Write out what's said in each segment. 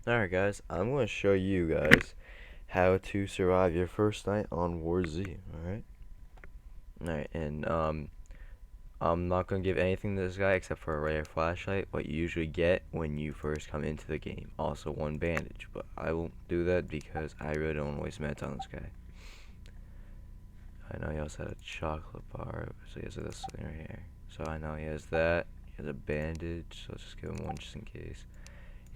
Alright guys, I'm going to show you guys how to survive your first night on War Z, alright? Alright, and I'm not going to give anything to this guy except for a rare flashlight, what you usually get when you first come into the game. Also one bandage, but I won't do that because I really don't want to waste meds on this guy. I know he also had a chocolate bar, so he has this thing right here. So I know he has that, he has a bandage, so let's just give him one just in case.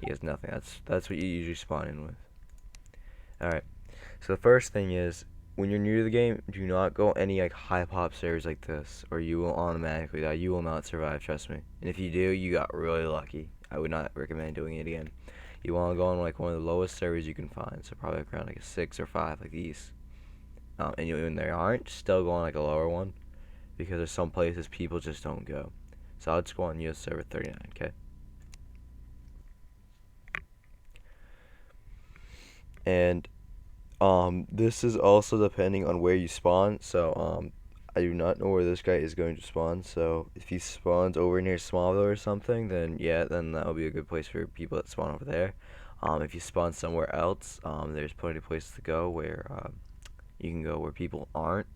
He has nothing, that's what you usually spawn in with. Alright. So the first thing is, when you're new to the game, do not go any like high pop servers like this, or you will automatically die. You will not survive, trust me. And if you do, you got really lucky. I would not recommend doing it again. You want to go on like one of the lowest servers you can find, so probably like around like a 6 or 5 like these. And when there aren't, still go on like a lower one, because there's some places people just don't go. So I'll just go on US server 39, okay? And this is also depending on where you spawn. So, I do not know where this guy is going to spawn. So, if he spawns over near Smallville or something, then yeah, then that will be a good place for people that spawn over there. If you spawn somewhere else, there's plenty of places to go where you can go where people aren't.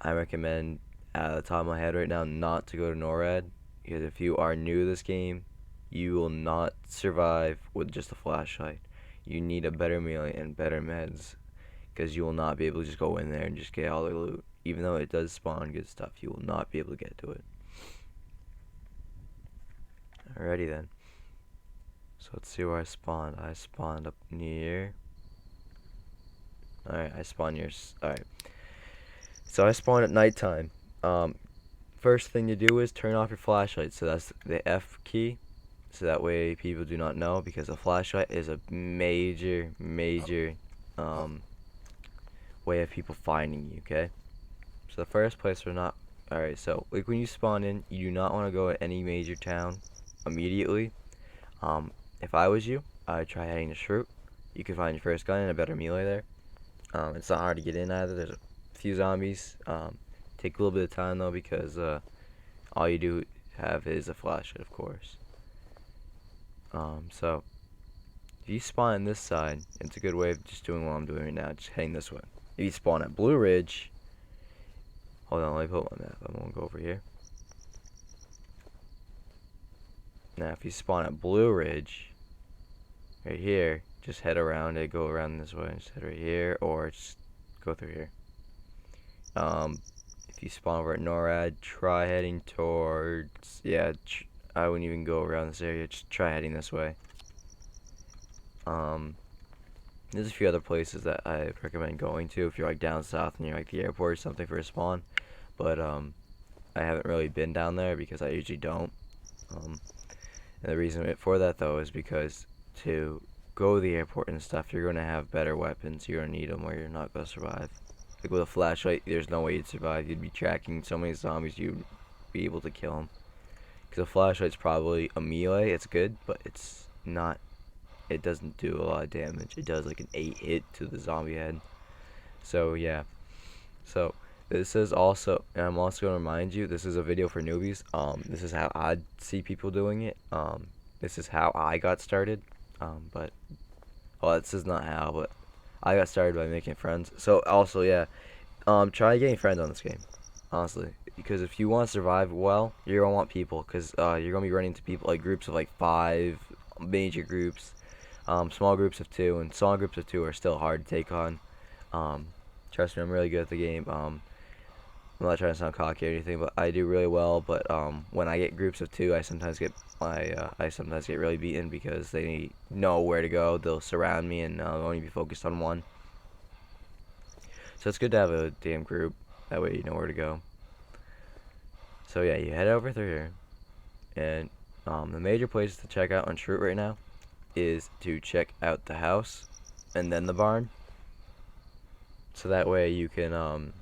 I recommend, out of the top of my head right now, not to go to NORAD, because if you are new to this game, you will not survive with just a flashlight. You need a better melee and better meds, because you will not be able to just go in there and just get all the loot. Even though it does spawn good stuff, you will not be able to get to it. Alrighty then. So let's see where I spawned. I spawned up near. Alright, I spawned near. Alright. So I spawned at nighttime. First thing to do is turn off your flashlight. So that's the F key. So that way people do not know, because a flashlight is a major way of people finding you, okay? So the first place we're not. Alright, so like when you spawn in, you do not want to go to any major town immediately. If I was you, I'd try heading to Shroot. You can find your first gun and a better melee there. It's not hard to get in either. There's a few zombies. Take a little bit of time though, because all you do have is a flashlight, of course. So if you spawn on this side, it's a good way of just doing what I'm doing right now, just heading this way. If you spawn at Blue Ridge, hold on, let me put my map. I'm gonna go over here. Now, if you spawn at Blue Ridge, right here, just head around it, go around this way, and just head right here, or just go through here. If you spawn over at NORAD, try heading towards, yeah, I wouldn't even go around this area, just try heading this way. There's a few other places that I recommend going to if you're like down south near like the airport or something for a spawn, but I haven't really been down there because I usually don't. And the reason for that though is because to go to the airport and stuff, you're gonna have better weapons. You're gonna need them, or you're not gonna survive. Like with a flashlight, there's no way you'd survive. You'd be tracking so many zombies, you'd be able to kill them. Because a flashlight's probably a melee. It's good, but it's not. It doesn't do a lot of damage. It does like an 8 hit to the zombie head. So yeah. So this is also, and I'm also gonna remind you, this is a video for newbies. This is how I see people doing it. This is how I got started. But well, this is not how, but I got started by making friends. So also, yeah, try getting friends on this game, honestly, because if you want to survive well, you're gonna want people, because you're gonna be running into people like groups of like 5, major groups, small groups of 2, and small groups of 2 are still hard to take on. Trust me, I'm really good at the game. I'm not trying to sound cocky or anything, but I do really well. But when I get groups of 2, I sometimes get really beaten because they know where to go. They'll surround me and I'll only be focused on one. So it's good to have a damn group. That way you know where to go. So yeah, you head over through here, and the major places to check out on Shroot right now is to check out the house and then the barn. So that way you can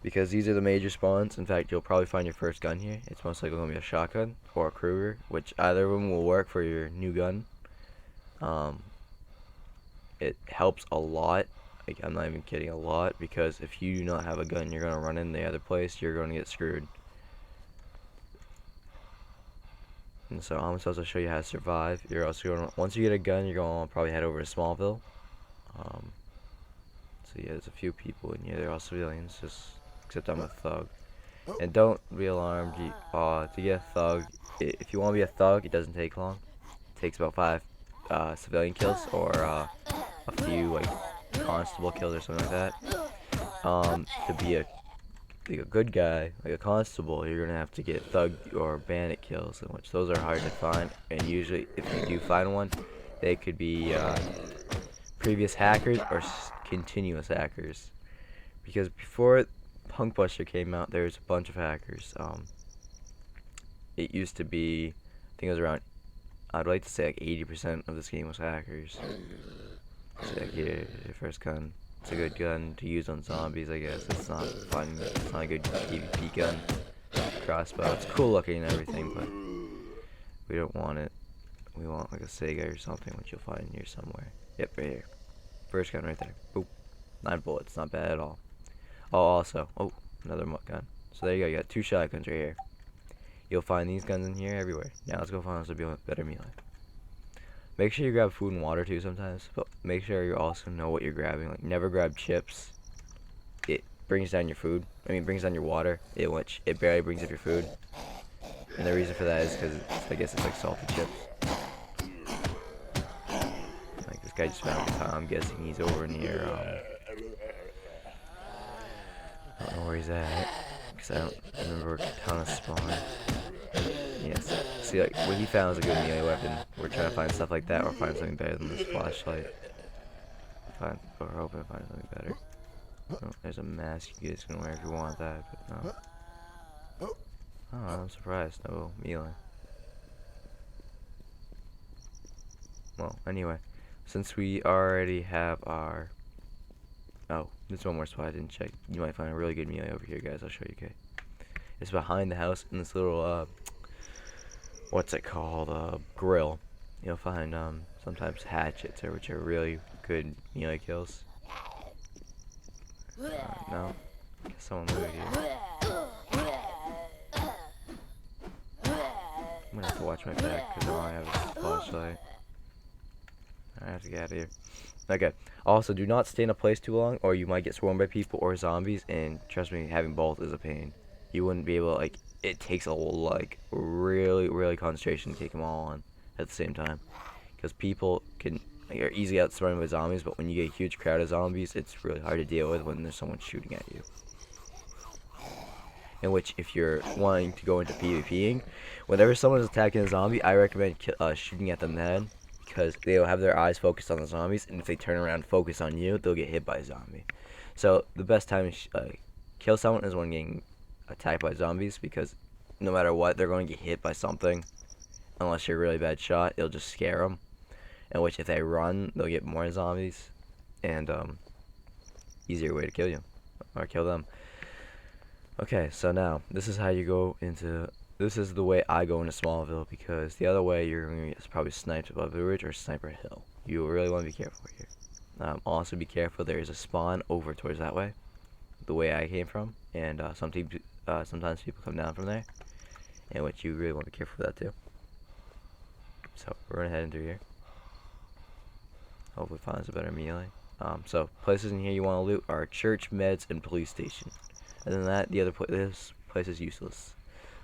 because these are the major spawns. In fact, you'll probably find your first gun here. It's most likely going to be a shotgun or a Kruger, which either of them will work for your new gun. It helps a lot. Like, I'm not even kidding, a lot, because if you do not have a gun, you're going to run in the other place, you're going to get screwed. And so I'm supposed to show you how to survive. You're also going once you get a gun, you're going to probably head over to Smallville. Um, so yeah, there's a few people in here. They're all civilians, just except I'm a thug. And don't be alarmed. To get a thug, if you want to be a thug, it doesn't take long. It takes about 5 civilian kills or a few like constable kills or something like that. To be a good guy, like a constable, you're gonna have to get thug or bandit kills, in which those are hard to find. And usually, if you do find one, they could be previous hackers or continuous hackers. Because before Punkbuster came out, there was a bunch of hackers. It used to be, I think it was around, I'd like to say like 80% of this game was hackers. So like here, your first gun. It's a good gun to use on zombies, I guess. It's not fun. It's not a good PvP gun. Crossbow. It's cool looking and everything, but we don't want it. We want like a Sega or something, which you'll find here somewhere. Yep, right here. First gun right there. Boop. 9 bullets. Not bad at all. Oh, also. Oh, another gun. So there you go. You got 2 shotguns right here. You'll find these guns in here everywhere. Now let's go find us a better melee. Make sure you grab food and water too sometimes, but make sure you also know what you're grabbing. Like, never grab chips. It brings down your food. Brings down your water, which it barely brings up your food. And the reason for that is because I guess it's like salty chips. Like, this guy just found a guitar. I'm guessing he's over near, I don't know where he's at, because I don't remember where Katana spawned. Yes. See, like, what he found is a good melee weapon. We're trying to find stuff like that, or find something better than this flashlight. We're hoping to find something better. Oh, there's a mask you guys can wear if you want that, but no. Oh, I'm surprised. No melee. Well, anyway, since we already have our... Oh, there's one more spot I didn't check. You might find a really good melee over here, guys. I'll show you, okay? It's behind the house in this little, what's it called? Grill. You'll find, sometimes hatchets, which are really good melee kills. No? Guess someone moved here. I'm gonna have to watch my back, because I only have a flashlight. I have to get out of here. Okay. Also, do not stay in a place too long, or you might get swarmed by people or zombies, and trust me, having both is a pain. You wouldn't be able to, like, it takes a, like, really concentration to take them all on at the same time. Because people are easily outsmarted by zombies, but when you get a huge crowd of zombies, it's really hard to deal with when there's someone shooting at you. In which, if you're wanting to go into PvPing, whenever someone is attacking a zombie, I recommend shooting at them in the head, because they'll have their eyes focused on the zombies, and if they turn around and focus on you, they'll get hit by a zombie. So the best time to kill someone is when getting attacked by zombies, because no matter what, they're going to get hit by something. Unless you're a really bad shot, it'll just scare them. In which, if they run, they'll get more zombies, and easier way to kill you or kill them. Okay, so now this is how you go into. This is the way I go into Smallville, because the other way you're going to get probably sniped above the ridge or Sniper Hill. You really want to be careful here. Also be careful, there is a spawn over towards that way, the way I came from, and sometimes people come down from there, in which you really want to be careful for that too. So we're going to head into here. Hopefully find us a better melee. So places in here you want to loot are church, meds, and police station. Other than that, this place is useless.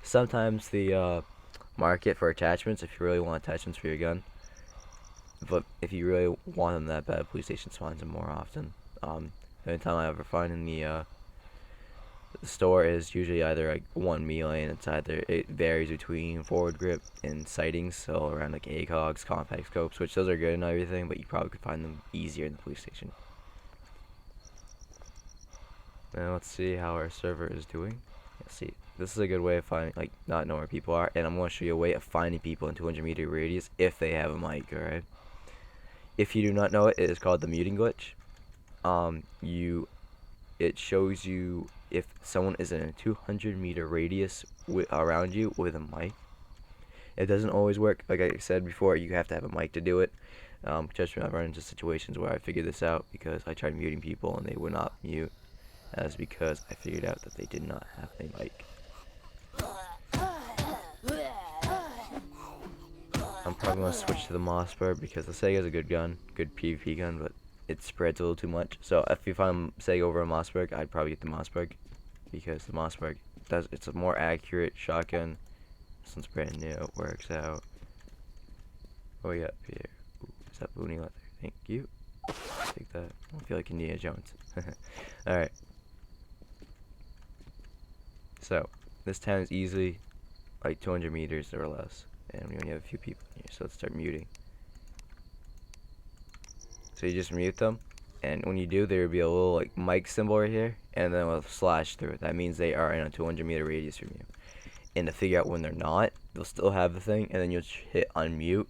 Sometimes the market for attachments, if you really want attachments for your gun, but if you really want them that bad, police station finds them more often. The only time I ever find in the store is usually either like one melee, and it varies between forward grip and sightings, so around like ACOGs, compact scopes, which those are good and everything, but you probably could find them easier in the police station. Now let's see how our server is doing. Let's see. This is a good way of finding, like, not knowing where people are, and I'm going to show you a way of finding people in 200-meter radius if they have a mic, alright? If you do not know it, it is called the muting glitch. It shows you if someone is in a 200-meter radius around you with a mic. It doesn't always work. Like I said before, you have to have a mic to do it. Just I've run into situations where I figured this out because I tried muting people and they would not mute. That's because I figured out that they did not have a mic. probably want to switch to the Mossberg because the Sega is a good gun, good PvP gun, but it spreads a little too much. So if you find Sega over a Mossberg, I'd probably get the Mossberg because the Mossberg it's a more accurate shotgun. This one's brand new, it works out. What we got here? Ooh, is that boonie leather? Thank you. Take that. I feel like Indiana Jones. Alright. So, this town is easily like 200 meters or less. And we only have a few people here, so let's start muting. So you just mute them, and when you do, there will be a little like mic symbol right here, and then a slash through it. That means they are in a 200-meter radius from you. And to figure out when they're not, they'll still have the thing, and then you'll hit unmute,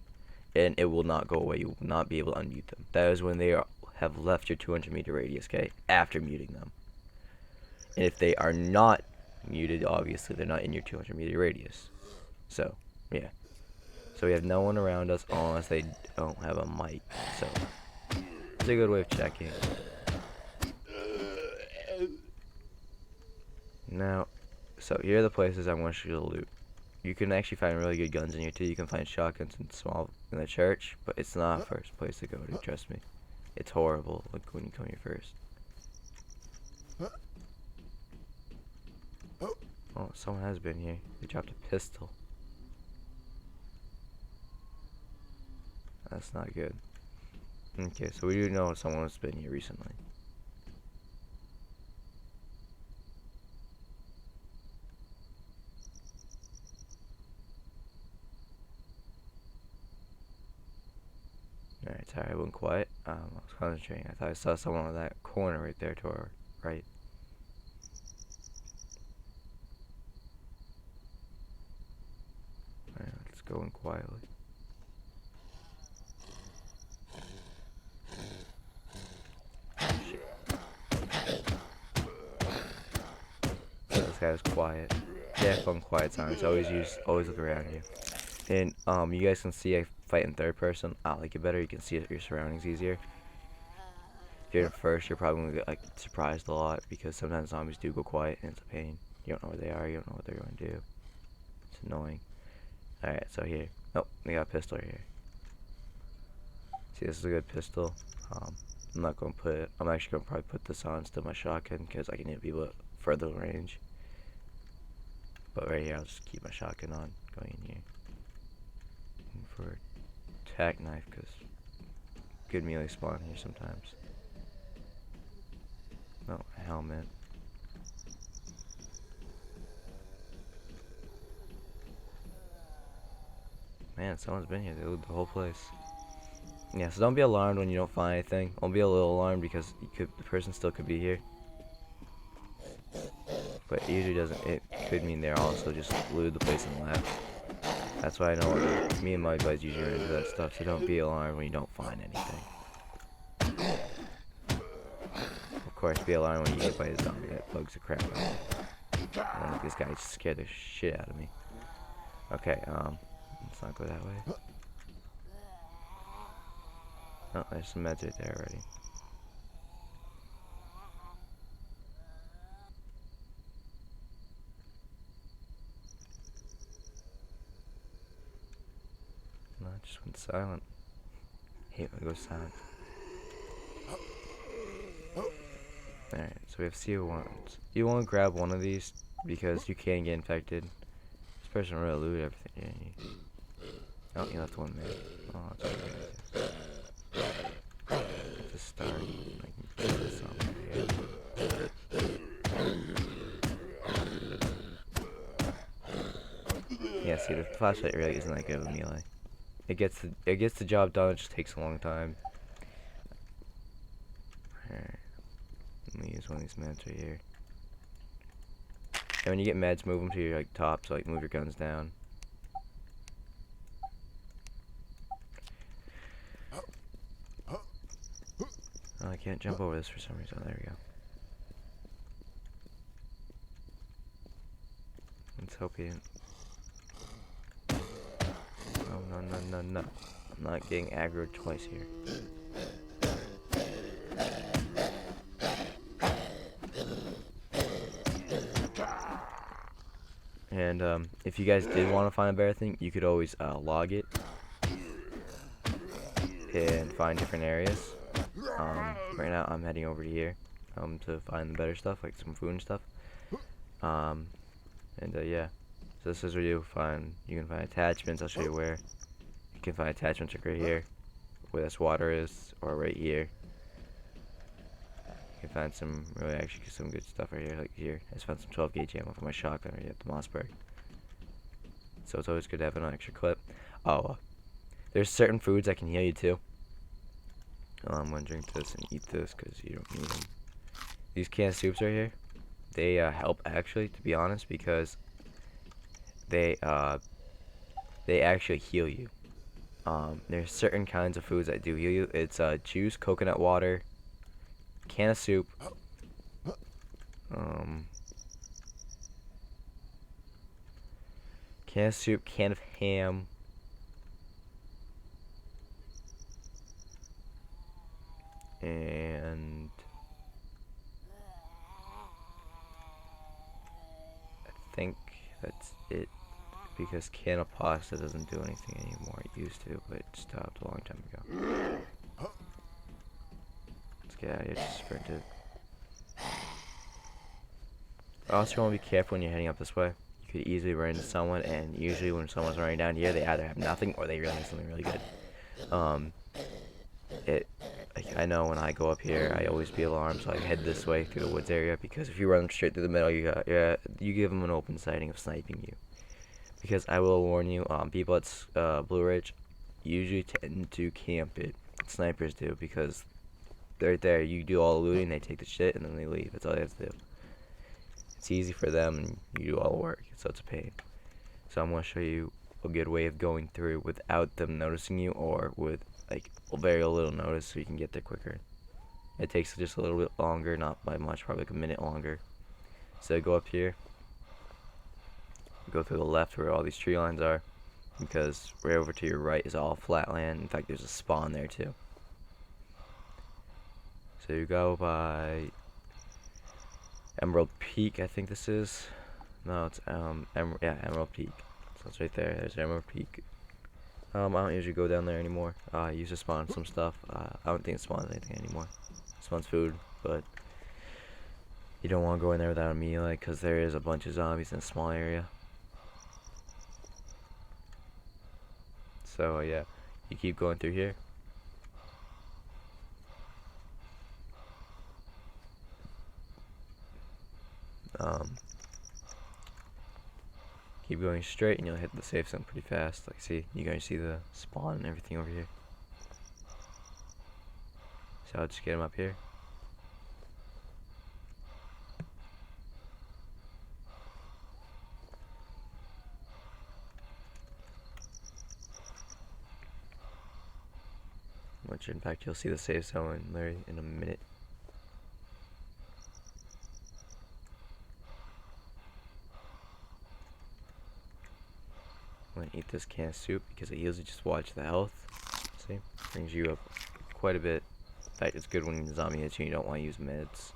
and it will not go away. You will not be able to unmute them. That is when they have left your 200-meter radius, okay, after muting them. And if they are not muted, obviously, they're not in your 200-meter radius. So, yeah. So we have no one around us unless they don't have a mic. So, it's a good way of checking. Now, so here are the places I want you to loot. You can actually find really good guns in here too. You can find shotguns in the church, but it's not the first place to go to, trust me. It's horrible, like when you come here first. Oh, someone has been here. They dropped a pistol. That's not good. Okay, so we do know someone has been here recently. Alright, sorry, I went quiet. I was concentrating. I thought I saw someone in that corner right there to our right. Alright, let's go in quietly. This guy's quiet. Yeah, phone quiet sounds. Always look around you. And you guys can see I fight in third person. I like it better. You can see your surroundings easier. If you're in first, you're probably gonna get like surprised a lot because sometimes zombies do go quiet and it's a pain. You don't know where they are. You don't know what they're going to do. It's annoying. All right, so here. Oh, they got a pistol right here. See, this is a good pistol. I'm not gonna put it. I'm actually gonna probably put this on instead of my shotgun because I can hit people at further range. But right here, I'll just keep my shotgun on going in here. Looking for a tack knife because good melee spawn here sometimes. Oh, a helmet. Man, someone's been here. They looted the whole place. Yeah, so don't be alarmed when you don't find anything. Don't be a little alarmed because the person still could be here. But it usually doesn't. It could mean they're also just looted the place and left. That's why I know me and my buddies usually run into that stuff. So don't be alarmed when you don't find anything. Of course, be alarmed when you get by a zombie that bugs the crap out of you. I don't think this guy just scared the shit out of me. Okay, let's not go that way. Oh, there's some meds right there already. No, it just went silent. I hate when it goes silent. Alright, so we have CO1s. You want to grab one of these because you can get infected. This person really looted everything. Yeah, oh, you left one there. Oh, that's okay. Just start. I can put this on here. Yeah, see, the flashlight really isn't that good of a melee. It gets the job done. It just takes a long time. Alright, let me use one of these meds right here. And when you get meds, move them to your like top, so like move your guns down. Oh, I can't jump over this for some reason. Oh, there we go. Let's hope he didn't. Oh, no. I'm not getting aggroed twice here. And if you guys did want to find a better thing, you could always log it. can find different areas. Right now I'm heading over to here to find the better stuff, like some food and stuff. Yeah, so this is where you can find attachments. I'll show you where. You can find attachments like right here, where this water is, or right here. You can find some some good stuff right here, like here. I just found some 12 gauge ammo for my shotgun right at the Mossberg. So it's always good to have an extra clip. Oh, there's certain foods that can heal you too. I'm gonna drink this and eat this because you don't need them. These canned soups right here, they help actually, to be honest, because they actually heal you. There's certain kinds of foods that do heal you. It's juice, coconut water, can of soup, can of ham, and I think that's it, because can of pasta doesn't do anything anymore. It used to, but it stopped a long time ago. Let's get out of here, just sprinted. Also, want to be careful when you're heading up this way. You could easily run into someone, and usually when someone's running down here, they either have nothing or they really have something really good. I know when I go up here, I always be alarmed, so I head this way through the woods area, because if you run straight through the middle, you give them an open sighting of sniping you. Because I will warn you, people at Blue Ridge usually tend to camp it. Snipers do, because right there, you do all the looting, they take the shit, and then they leave. That's all they have to do. It's easy for them, and you do all the work, so it's a pain. So I'm going to show you a good way of going through without them noticing you, or with like very little notice, so you can get there quicker. It takes just a little bit longer, not by much, probably like a minute longer. So go up here, go through the left where all these tree lines are, because right over to your right is all flat land. In fact, there's a spawn there too. So you go by Emerald Peak, I think this is. No, it's Emerald Peak. So it's right there. There's Emerald Peak. I don't usually go down there anymore. I used to spawn some stuff. I don't think it spawns anything anymore. It spawns food, but you don't want to go in there without a melee, because there is a bunch of zombies in a small area. So yeah, you keep going through here. Keep going straight and you'll hit the safe zone pretty fast. Like, see, you guys see the spawn and everything over here. So I'll just get him up here. Which, in fact, you'll see the safe zone in a minute. I'm gonna eat this can of soup because it heals you. Just watch the health. See? Brings you up quite a bit. In fact, it's good when the zombie hits you and you don't want to use meds.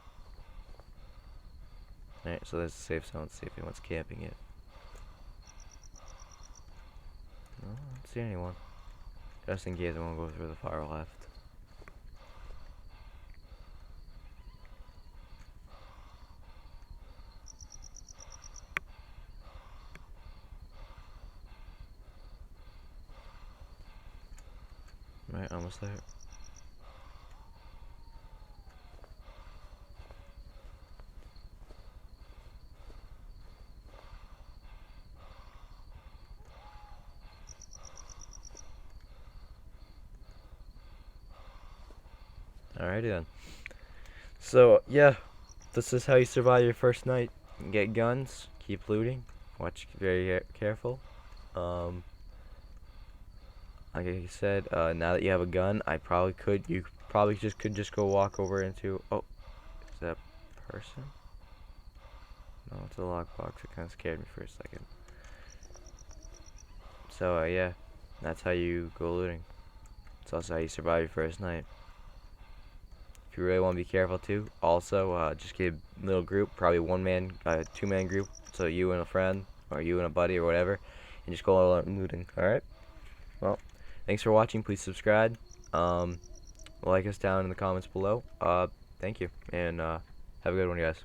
Alright, so there's the safe zone. Let's see if anyone's camping it. No, I don't see anyone. Just in case I won't go through the far left. Right, almost there. Alrighty then. So, yeah, this is how you survive your first night. Get guns, keep looting, watch very careful. Like I said, now that you have a gun, you probably could just go walk over into, oh, is that a person? No, it's a lockbox. It kind of scared me for a second. So, yeah, that's how you go looting. It's also how you survive your first night. If you really want to be careful too, also, just get a little group, probably two-man group, so you and a friend, or you and a buddy, or whatever, and just go looting, alright? Well, thanks for watching. Please subscribe. Like us down in the comments below. Thank you, and have a good one, guys.